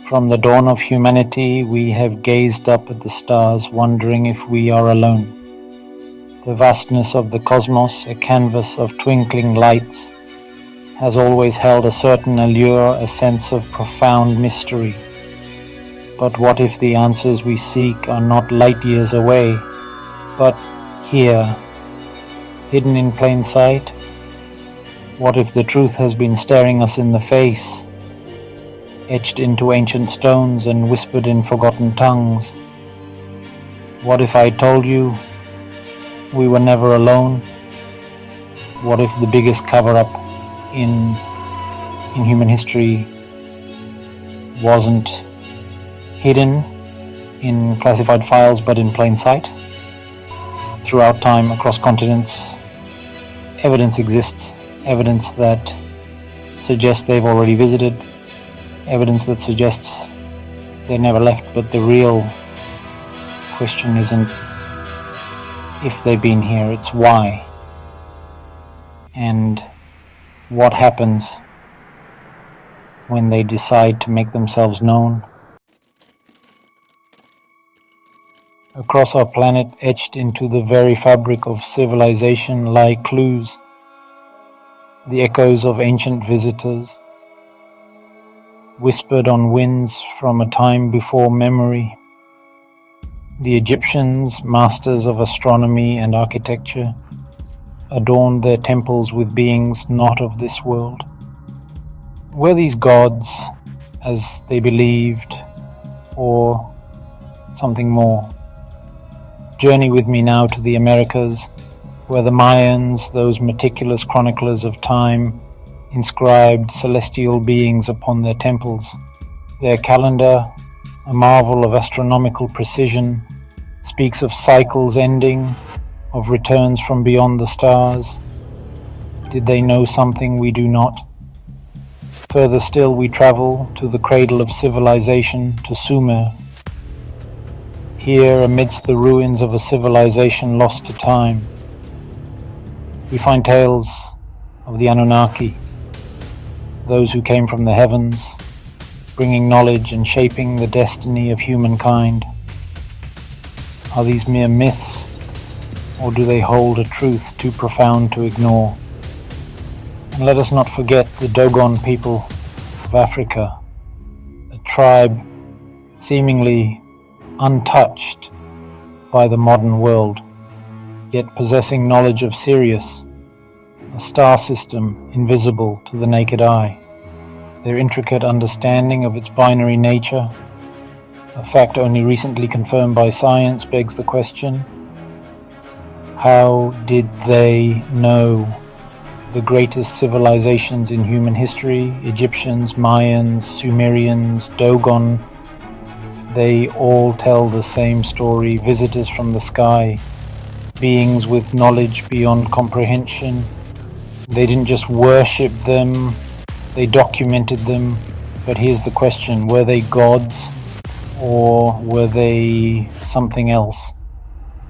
From the dawn of humanity, we have gazed up at the stars, wondering if we are alone. The vastness of the cosmos, a canvas of twinkling lights, has always held a certain allure, a sense of profound mystery. But what if the answers we seek are not light years away, but here, hidden in plain sight? What if the truth has been staring us in the face, etched into ancient stones and whispered in forgotten tongues? What if I told you we were never alone? What if the biggest cover-up in human history wasn't hidden in classified files but in plain sight? Throughout time, across continents, evidence exists. Evidence that suggests they've already visited, evidence that suggests they never left, but the real question isn't if they've been here, it's why. And what happens when they decide to make themselves known? Across our planet, etched into the very fabric of civilization, lie clues, the echoes of ancient visitors, whispered on winds from a time before memory. The Egyptians, masters of astronomy and architecture, adorned their temples with beings not of this world. Were these gods, as they believed, or something more? Journey with me now to the Americas, where the Mayans, those meticulous chroniclers of time, inscribed celestial beings upon their temples. Their calendar, a marvel of astronomical precision, speaks of cycles ending, of returns from beyond the stars. Did they know something we do not? Further still, we travel to the cradle of civilization, to Sumer. Here, amidst the ruins of a civilization lost to time, we find tales of the Anunnaki, those who came from the heavens, bringing knowledge and shaping the destiny of humankind. Are these mere myths, or do they hold a truth too profound to ignore? And let us not forget the Dogon people of Africa, a tribe seemingly untouched by the modern world, yet possessing knowledge of Sirius, a star system invisible to the naked eye. Their intricate understanding of its binary nature, a fact only recently confirmed by science, begs the question: how did they know the greatest civilizations in human history, Egyptians, Mayans, Sumerians, Dogon? They all tell the same story, visitors from the sky, beings with knowledge beyond comprehension. They didn't just worship them, they documented them. But here's the question: were they gods, or were they something else?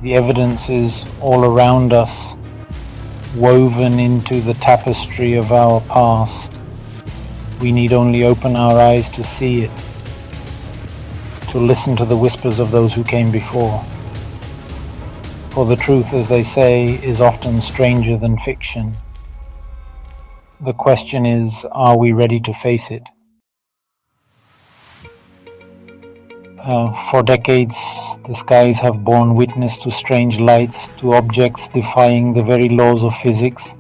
The evidence is all around us, woven into the tapestry of our past. We need only open our eyes to see it, to listen to the whispers of those who came before. For the truth, as they say, is often stranger than fiction. The question is, are we ready to face it? For decades, the skies have borne witness to strange lights, to objects defying the very laws of physics.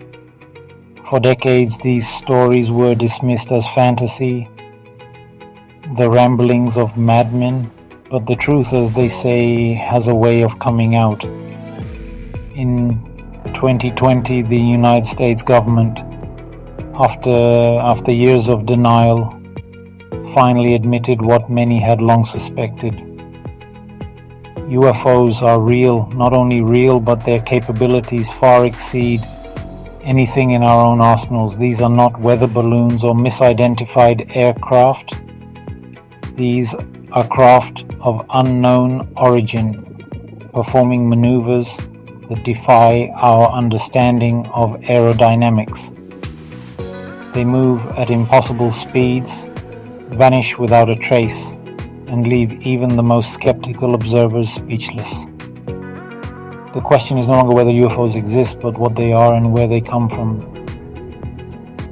For decades, these stories were dismissed as fantasy, the ramblings of madmen. But the truth, as they say, has a way of coming out. In 2020, the United States government, after years of denial, finally admitted what many had long suspected. UFOs are real, not only real, but their capabilities far exceed anything in our own arsenals. These are not weather balloons or misidentified aircraft. These are craft of unknown origin, performing maneuvers that defy our understanding of aerodynamics. They move at impossible speeds, vanish without a trace, and leave even the most skeptical observers speechless. The question is no longer whether UFOs exist, but what they are and where they come from.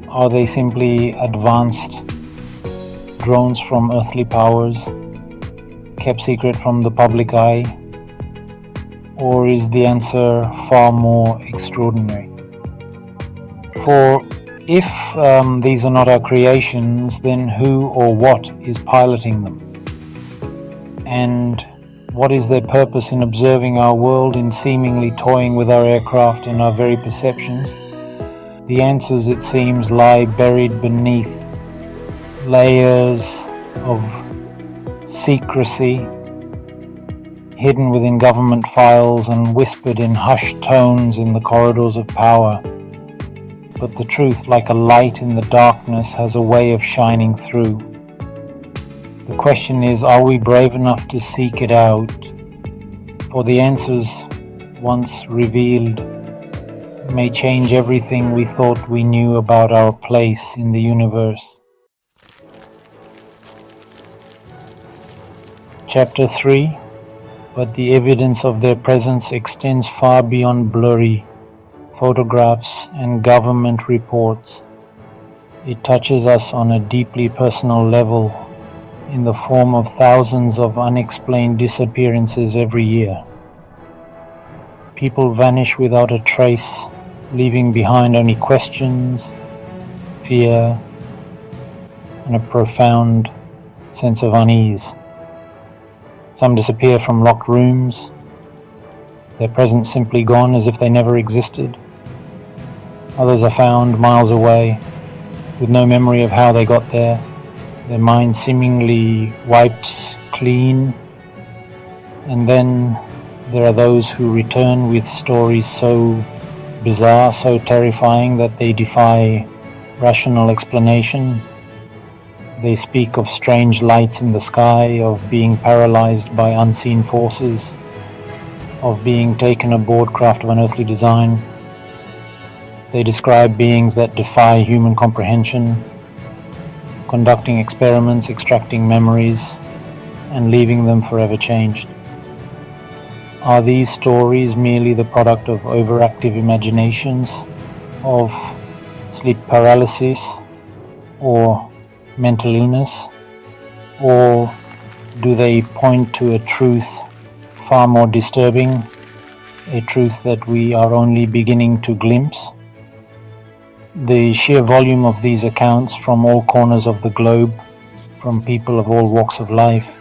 Are they simply advanced drones from earthly powers, kept secret from the public eye? Or is the answer far more extraordinary? For if these are not our creations, then who or what is piloting them? And what is their purpose in observing our world, in seemingly toying with our aircraft and our very perceptions? The answers, it seems, lie buried beneath layers of secrecy, hidden within government files and whispered in hushed tones in the corridors of power. But the truth, like a light in the darkness, has a way of shining through. The question is, are we brave enough to seek it out? For the answers, once revealed, may change everything we thought we knew about our place in the universe. Chapter 3. But the evidence of their presence extends far beyond blurry photographs and government reports. It touches us on a deeply personal level in the form of thousands of unexplained disappearances every year. People vanish without a trace, leaving behind only questions, fear, and a profound sense of unease. Some disappear from locked rooms, their presence simply gone as if they never existed. Others are found miles away, with no memory of how they got there, their minds seemingly wiped clean. And then there are those who return with stories so bizarre, so terrifying that they defy rational explanation. They speak of strange lights in the sky, of being paralyzed by unseen forces, of being taken aboard craft of unearthly design. They describe beings that defy human comprehension, conducting experiments, extracting memories, and leaving them forever changed. Are these stories merely the product of overactive imaginations, of sleep paralysis, or mental illness? Or do they point to a truth far more disturbing, a truth that we are only beginning to glimpse? The sheer volume of these accounts from all corners of the globe, from people of all walks of life,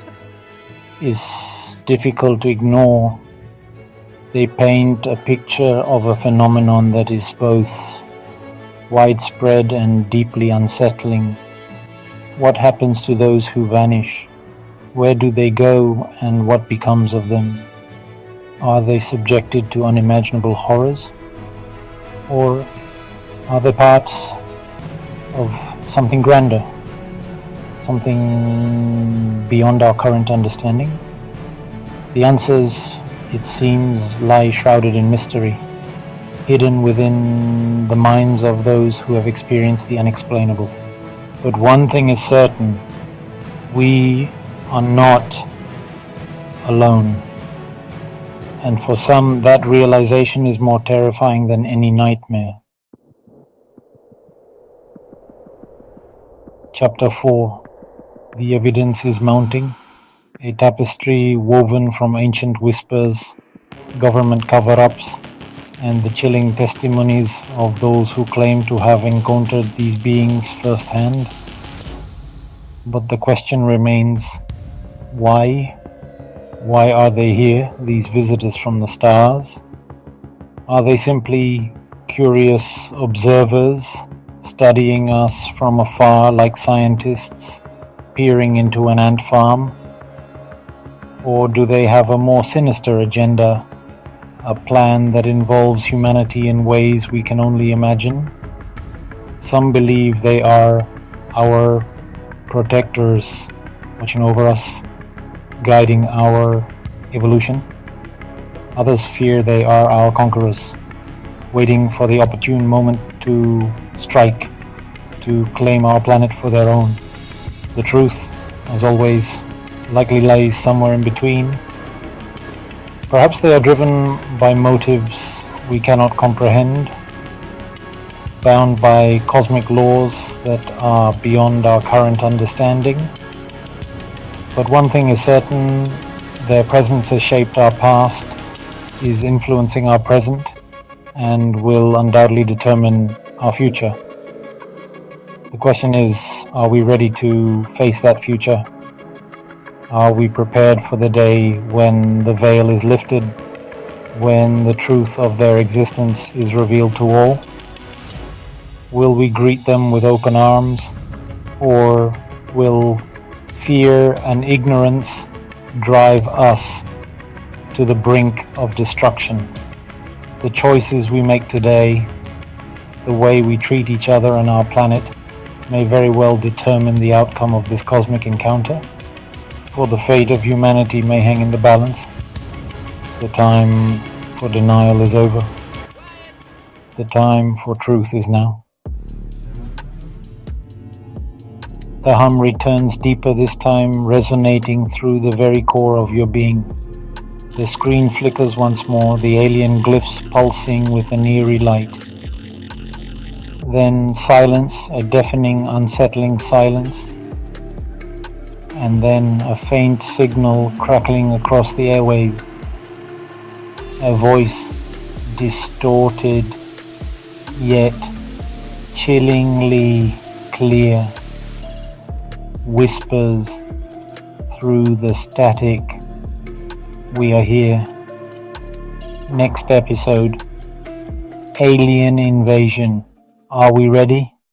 is difficult to ignore. They paint a picture of a phenomenon that is both widespread and deeply unsettling. What happens to those who vanish? Where do they go, and what becomes of them? Are they subjected to unimaginable horrors? Or are they parts of something grander, something beyond our current understanding? The answers, it seems, lie shrouded in mystery, hidden within the minds of those who have experienced the unexplainable. But one thing is certain, we are not alone. And for some, that realization is more terrifying than any nightmare. Chapter 4. The evidence is mounting, a tapestry woven from ancient whispers, government cover-ups, and the chilling testimonies of those who claim to have encountered these beings firsthand. But the question remains, why? Why are they here, these visitors from the stars? Are they simply curious observers, studying us from afar like scientists peering into an ant farm? Or do they have a more sinister agenda, a plan that involves humanity in ways we can only imagine? Some believe they are our protectors, watching over us, guiding our evolution. Others fear they are our conquerors, waiting for the opportune moment to strike, to claim our planet for their own. The truth, as always, likely lies somewhere in between. Perhaps they are driven by motives we cannot comprehend, bound by cosmic laws that are beyond our current understanding. But one thing is certain, their presence has shaped our past, is influencing our present, and will undoubtedly determine our future. The question is, are we ready to face that future? Are we prepared for the day when the veil is lifted, when the truth of their existence is revealed to all? Will we greet them with open arms, or will fear and ignorance drive us to the brink of destruction? The choices we make today, the way we treat each other and our planet, may very well determine the outcome of this cosmic encounter, or the fate of humanity may hang in the balance. The time for denial is over. The time for truth is now. The hum returns deeper this time, resonating through the very core of your being. The screen flickers once more, the alien glyphs pulsing with an eerie light. Then silence, a deafening, unsettling silence. And then a faint signal crackling across the airwaves. A voice, distorted yet chillingly clear, whispers through the static, "We are here." Next episode, alien invasion. Are we ready?